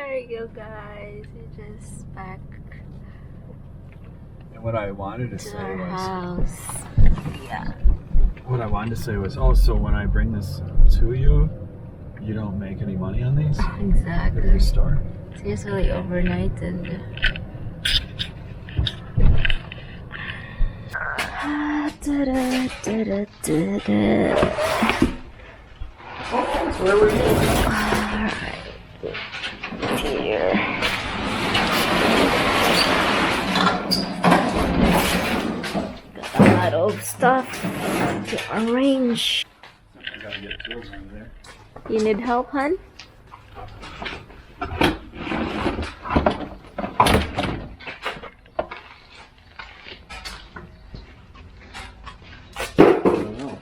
There you go, guys. We're just back And what I wanted to to say our was, house. Yeah. what I wanted to say was, oh, so when I bring this to you, you don't make any money on these? At Exactly. your store? It's usually overnight and Where were you? Alright. Here. Got a lot of stuff to arrange. I gotta get tools over there. You need help, hun? I don't know.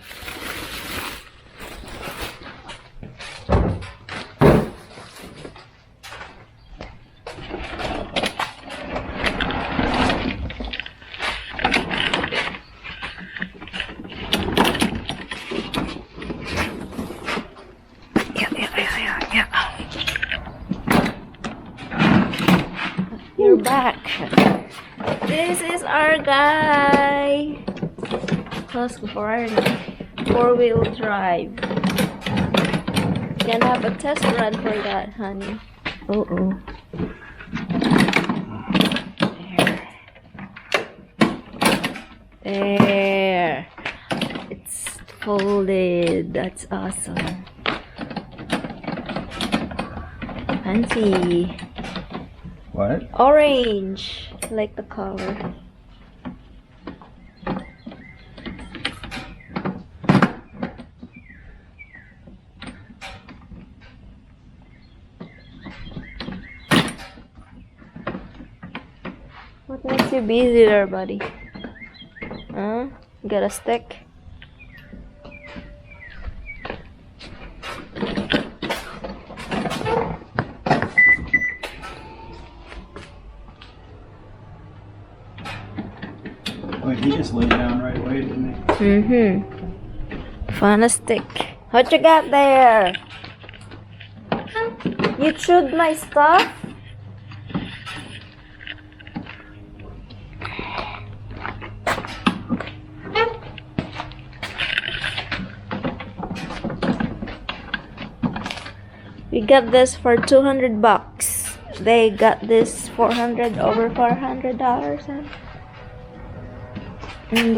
Yeah. You're back. This is our guy. Husqvarna 4-wheel drive. Gonna have a test run for that, honey. There. It's folded. That's awesome. Fancy. What? Orange. I like the color. What makes you busy there, buddy? Huh? Got a stick? Wait, he just laid down right away, didn't he? Mm-hmm. Found a stick. What you got there? You chewed my stuff? We got this for $200. They got this over $400, and it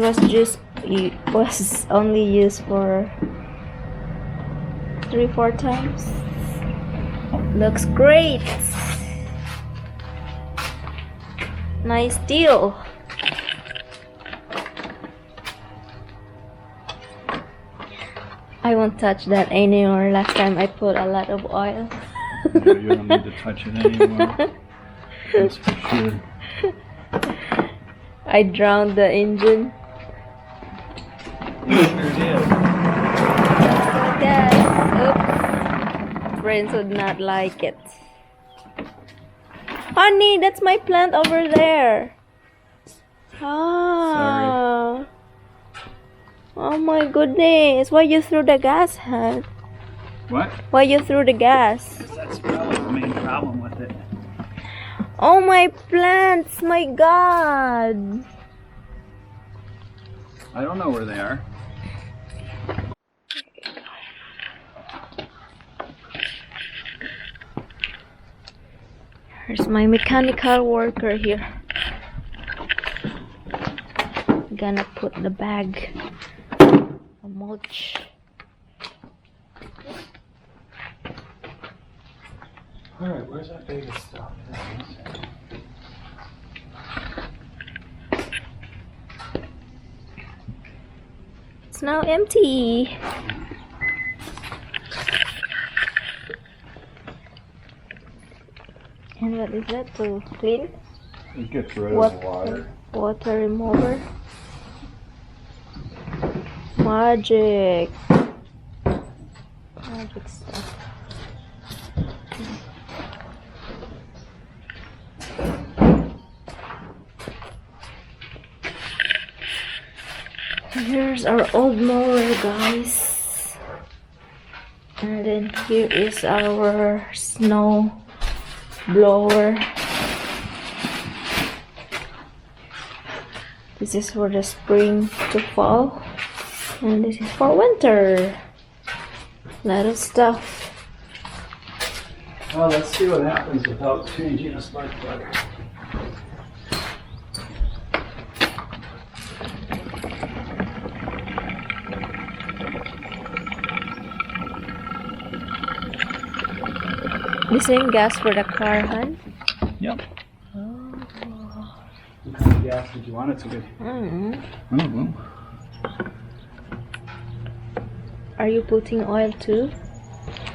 was only used for 3-4 times. Looks great. Nice deal. I won't touch that anymore. Last time I put a lot of oil. No, you don't need to touch it anymore. That's for sure. I drowned the engine. You sure did. Yes. Oops. Friends would not like it. Honey, that's my plant over there. Ah. Sorry. Oh my goodness. Why you threw the gas, huh? What? Why you threw the gas? That's probably the main problem with it. Oh my plants, my god. I don't know where they are. Here's my mechanical worker here. Gonna put the bag of mulch. Alright, where's that bag of stuff? It's now empty. And what is that to clean? It gets rid of the water. Water remover. Magic. Magic stuff. Here's our old mower, guys. And then here is our snow blower. This is for the spring to fall, and this is for winter. A lot of stuff. Well, let's see what happens without changing a spark plug. The same gas for the car, hun? Yep. Oh. What kind of gas did you want it to be? I don't know. I don't know. Are you putting oil too?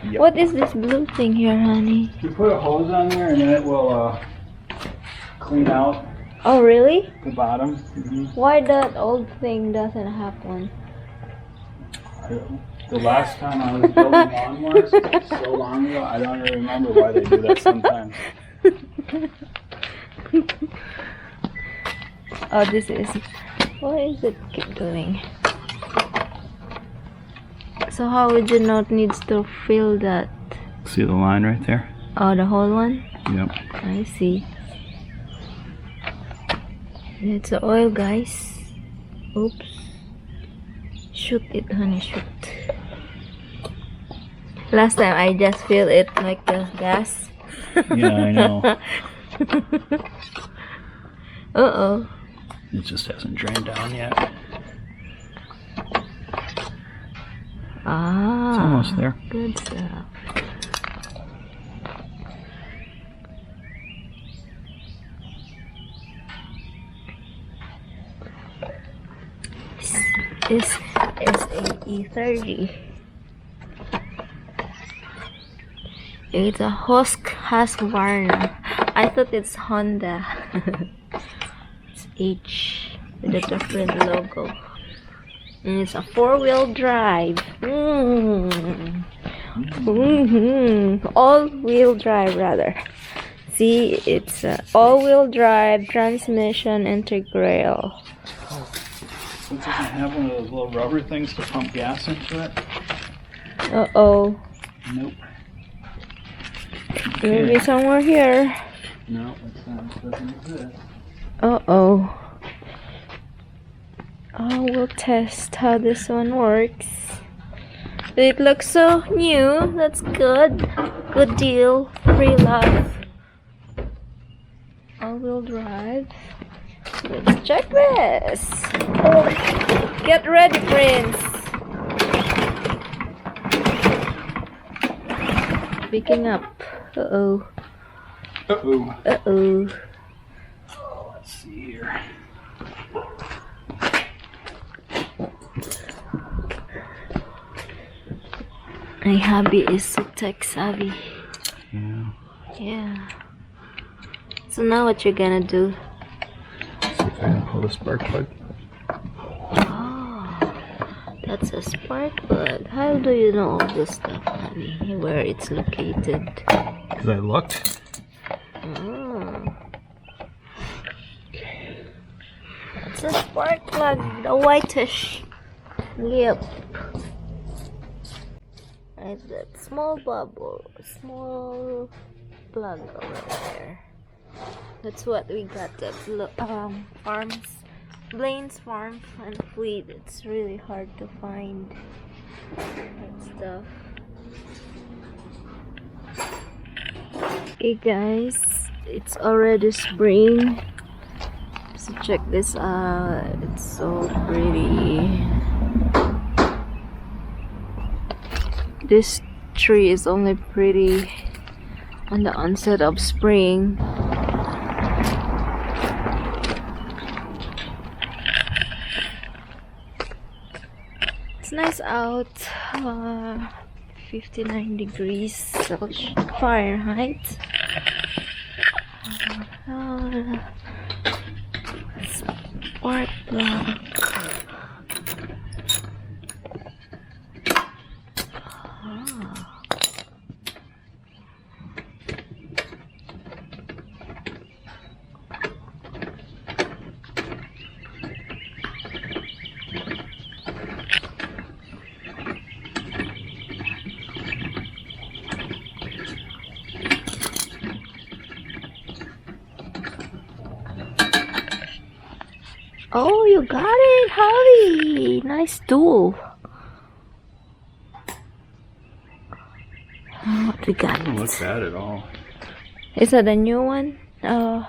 Yep. What is this blue thing here, honey? You put a hose on there and then it will clean out Oh, really? the bottom. Mm-hmm. Why that old thing doesn't have one? The last time I was building lawnmowers, so long ago, I don't even remember why they do that sometimes. Oh, this is... What is it keep doing? So how would you know it needs to fill that? See the line right there? Oh, the whole one? Yep. I see. It's the oil, guys. Oops. Shoot it, honey, shoot. Last time I just filled it like the gas. Yeah, I know. Uh-oh. It just hasn't drained down yet. Ah. It's almost there. Good stuff. This is a E30. It's a Husqvarna. I thought it's Honda. It's H with a different logo. And it's a 4-wheel drive. All-wheel drive rather. See, it's all-wheel drive transmission integral. So it doesn't have one of those little rubber things to pump gas into it? Uh-oh. Nope. Maybe somewhere here. No, it doesn't exist. Uh-oh. Oh, we'll test how this one works. It looks so new. That's good. Good deal. Free love. All-wheel drive. Let's check this. Get ready, Prince. Picking up. Uh-oh. Uh-oh. Uh-oh. Oh, let's see here. My hubby is so tech savvy. Yeah. Yeah. So now what you're gonna do? See if I can pull the spark plug. Oh, that's a spark plug. How do you know all this stuff, honey? Where it's located? Because I looked. Oh. It's a spark plug, the whitish lip. And that small bubble, small plug over there. That's what we got at farms, Blaine's Farm and Fleet. It's really hard to find that stuff. Okay guys, it's already spring. So check this out. It's so pretty. This tree is only pretty on the onset of spring. It's nice out. 59 degrees Celsius Fahrenheit. Spark plug. Oh, you got it, Holly. Nice tool. What we got? Doesn't look bad at all. Is that a new one? Oh.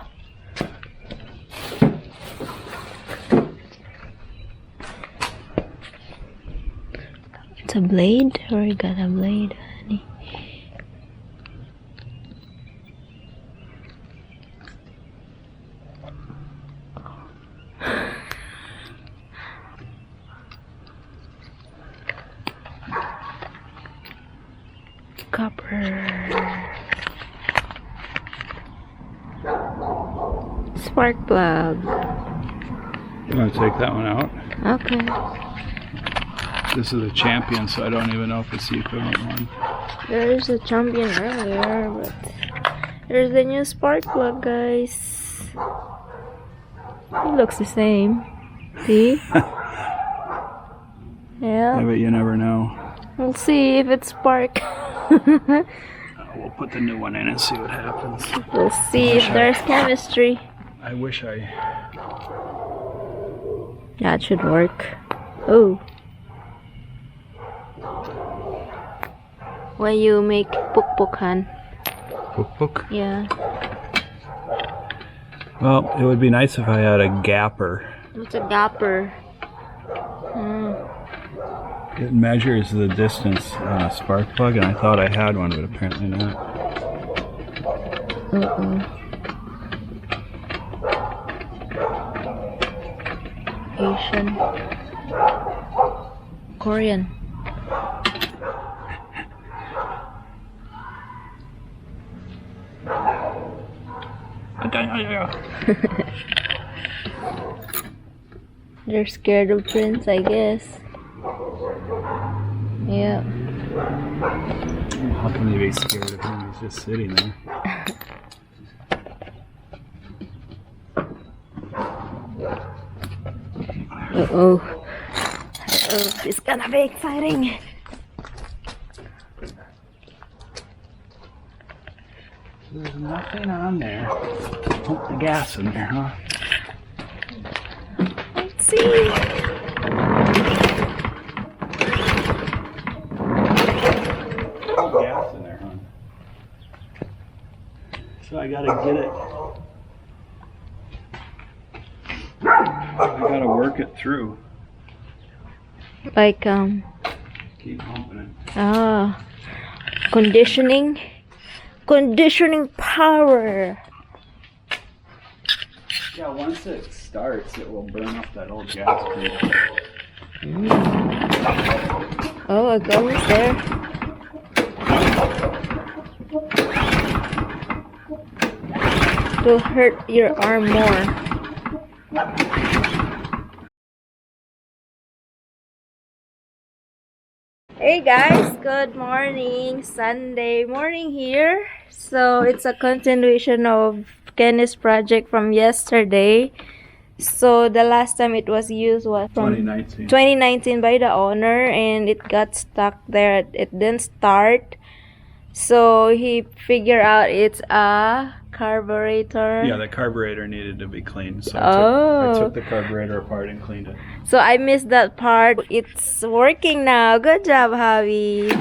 It's a blade, or you got a blade, honey? Copper. Spark plug. You want to take that one out? Okay. This is a champion, so I don't even know if it's the equivalent one. There is a champion earlier, but there's the new spark plug, guys. It looks the same. See? Yeah. But you never know. We'll see if it's spark. We'll put the new one in and see what happens. We'll see if there's chemistry. I wish I... Yeah, it should work. Oh. When you make puk-pukan. Puk-puk? Yeah. Well, it would be nice if I had a gapper. What's a gapper? It measures the distance on a spark plug, and I thought I had one, but apparently not. Asian. Korean. They're scared of Prince, I guess. Yeah. How can you be scared of him? He's just sitting there. Uh-oh. It's gonna be exciting. There's nothing on there. Pump the gas in there, huh? Let's see. Pump gas in there, huh? So I gotta get it. I gotta work it through. Like, Keep pumping it. conditioning. Conditioning power. Yeah, once it starts, it will burn up that old gas pedal. Oh, it goes there. It'll hurt your arm more. Hey guys, good morning. Sunday morning here. So it's a continuation of Kenny's project from yesterday. So the last time it was used was from 2019 by the owner, and it got stuck there. It didn't start. So he figured out it's a carburetor. Yeah, the carburetor needed to be cleaned, so I took the carburetor apart and cleaned it. So I missed that part. It's working now. Good job, Javi. Yay!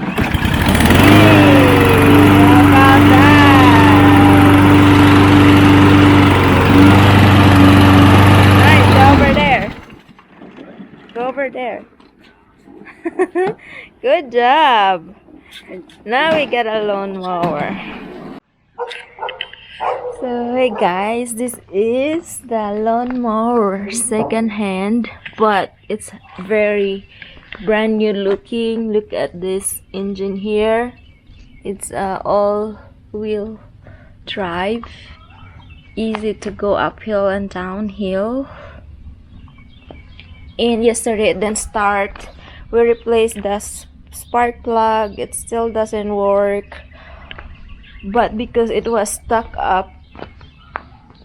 How about that? Nice, go over there. Go over there. Good job. Now we got a lawn mower. So hey guys, this is the lawn mower, second hand, but it's very brand new looking. Look at this engine here. It's all-wheel drive, easy to go uphill and downhill. And yesterday it didn't start. We replaced the spark plug. It still doesn't work, but because it was stuck up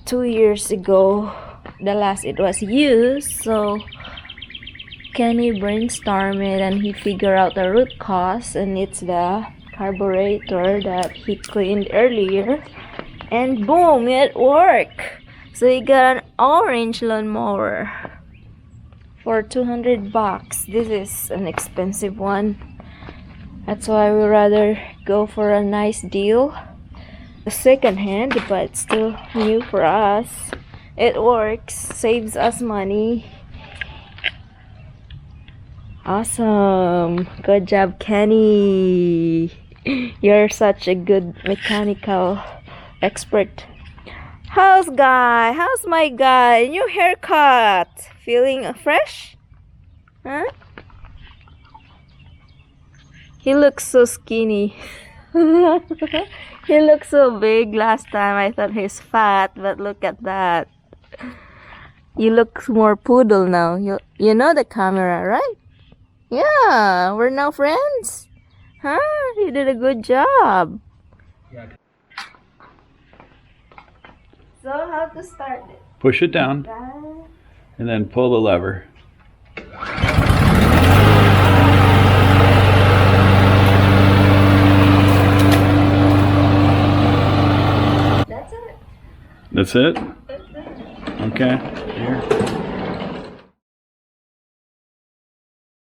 2 years ago, the last it was used, so Kenny brainstormed it and he figured out the root cause, and it's the carburetor that he cleaned earlier, and boom, it worked. So he got an orange lawnmower. for 200 bucks. This is an expensive one. That's why we rather go for a nice deal. A second hand, but still new for us. It works, saves us money. Awesome. Good job, Kenny. You're such a good mechanical expert. How's guy? How's my guy? New haircut. Feeling fresh? Huh? He looks so skinny. He looks so big. Last time I thought he's fat, but look at that. You look more poodle now. You know the camera, right? Yeah, we're now friends. Huh? You did a good job. Yeah. So how to start it? Push it down and then pull the lever. That's it. That's it? Okay. Here.